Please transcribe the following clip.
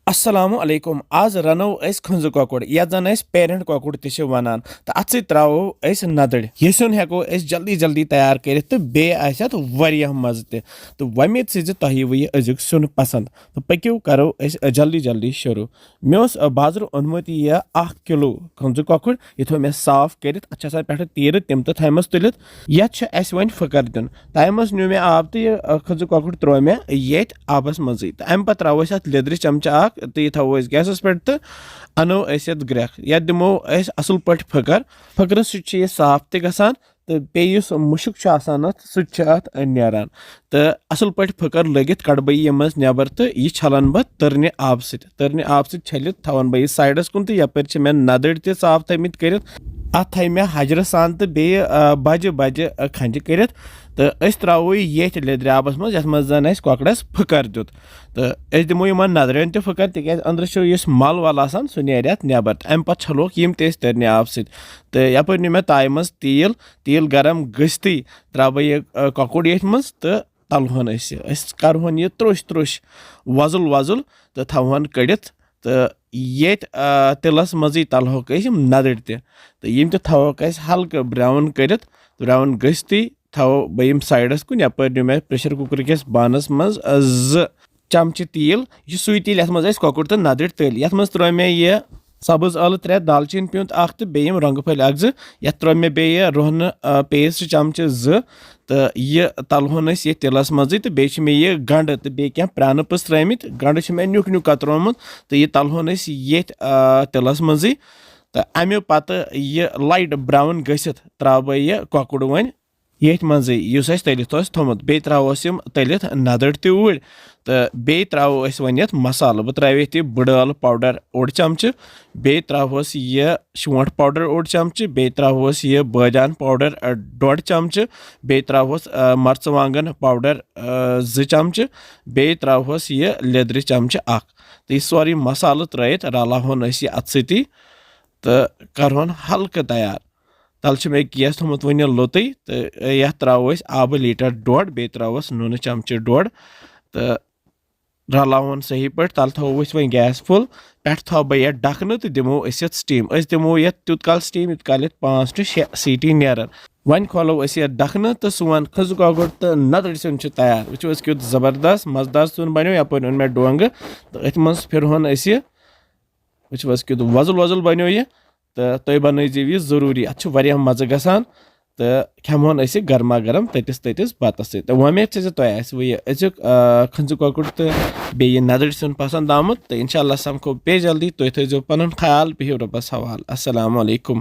Assalamu alaikum. Az rano es khunzu kokud. Yadzan es parent kokud tishe wanan. Ta atsi trao es Nadir. Yesun heko es jaldi tayar kerit. To be aishat variyah mazte. To wamit siz tahiwi azuk sun pasand. To pakyu karo es jaldi shuru. Meos bazar onmati ya 1 kilo khunzu kokud. Yitho me saaf kerit. Acha sa pehta tir tim to thamas tulit. Yach es wain fakardun. Taimas nu me aap to khunzu kokud tro me yet abas mazit. Am patrawo sat ledri chamcha ती थो gases पे तो अनो ग्रेख या दिमो असल पे फकर सह साफ तक तो बेस मुशुक सह नेरान तो असल पे फकर लगित कड़ बह यह नबर तो यह छलान बह तरने आब छलित थवान बह साइडस कुन तो यपर मे नदड़ त साफ थमित कर अत थी मे हजर सान तो बे बजे खंज कर तो त्रो ये लेदर आबस मज ये मज ककड़स फकर दुत तो दिमो इन नदरन त फकर तिक अंदर मल वल सह नेर नबर अम पे छलोक यम तरने आब तो यपर नी मे ताय मज तील गरम गस्ती त्रा बह यह ककुड़ ये मज तो तलहन करहन यह त्रोश वजुल तो थवन कड़ित तो ये तिलस मजी तलहोक नदड़ तम थवोक हल्का ब्राउन ब्राउन गस्ती थो बह साइडस कुन यपर नी मे प्रेशर कुकर किस बानस मज 2 चमच तील यह सुई तील ये मज ककुड़ तो नदड़ तल ये मज त्रो मे यह सब्ज आल 3 दालचीन प्यूंत 1 तो बेम रंग फल 1 ये त्रो मे बे रोहन पेस्ट चमच 2 तो यह तलहन ये तिलस मज तो बे मे यह गंड तो बे क्या प्रान पस त्रमित गंड मे नुक कतरोमुत तो यह तलहन ये तिलस मज तो अमे पत यह लाइट ब्राउन गसित त्रा बह यह ककुड़ वन ये मज तलित थोमुत बे त्रोस तलित नदड़ तूर तो बे त्रो वन मसाल बह त्रे ये बड़ल पाउडर 1 चमच बे त्रोस यह शोंठ पाउडर 1 चमच बे त्रोस यह बादान पाउडर 1.5 चमच बे त्रोस मर्चवांगन पाउडर 2 चमच बे त्रोस यह लेदर चमच 1 तो यह सोरी मसाल त्रित रलावन अत सती तो करहन हल्का तैयार तल मे गेस थोमुत वन लोतई तो यह त्रो आब लीटर 1.5 बे त्रोस नून चमच 1.5 तो रलावन सही पे तल थो वो गैस फुल पे थो बह यह डखन तो दिमो स्टीम दिमो ये तुत काल स्टीम इत काल 5 to 6 सीटी नेरान वन खोलो यह डखन तो सोन खज ककुड़ तो नदड़ सुन तैयार वो क्युत जबरदस्त मजदार सुन बनो यपर ओन मे डोंग तो अथ मज फिरहन वो क्युत वजुल बनो यह तो तुम बनजो यह जरूरी अत मज़ गसान तो खेमोन गर्मा गर्म ततिस बतस तो वमेद तुम अजुक खंज ककुड़ तो बे नदड़ सुन पसंद आमुत तो इंशाल्लाह समखो बे जल्दी तुम थो पन ख्याल बिहिव रब्बस हवाल अस्सलामु अलैकुम।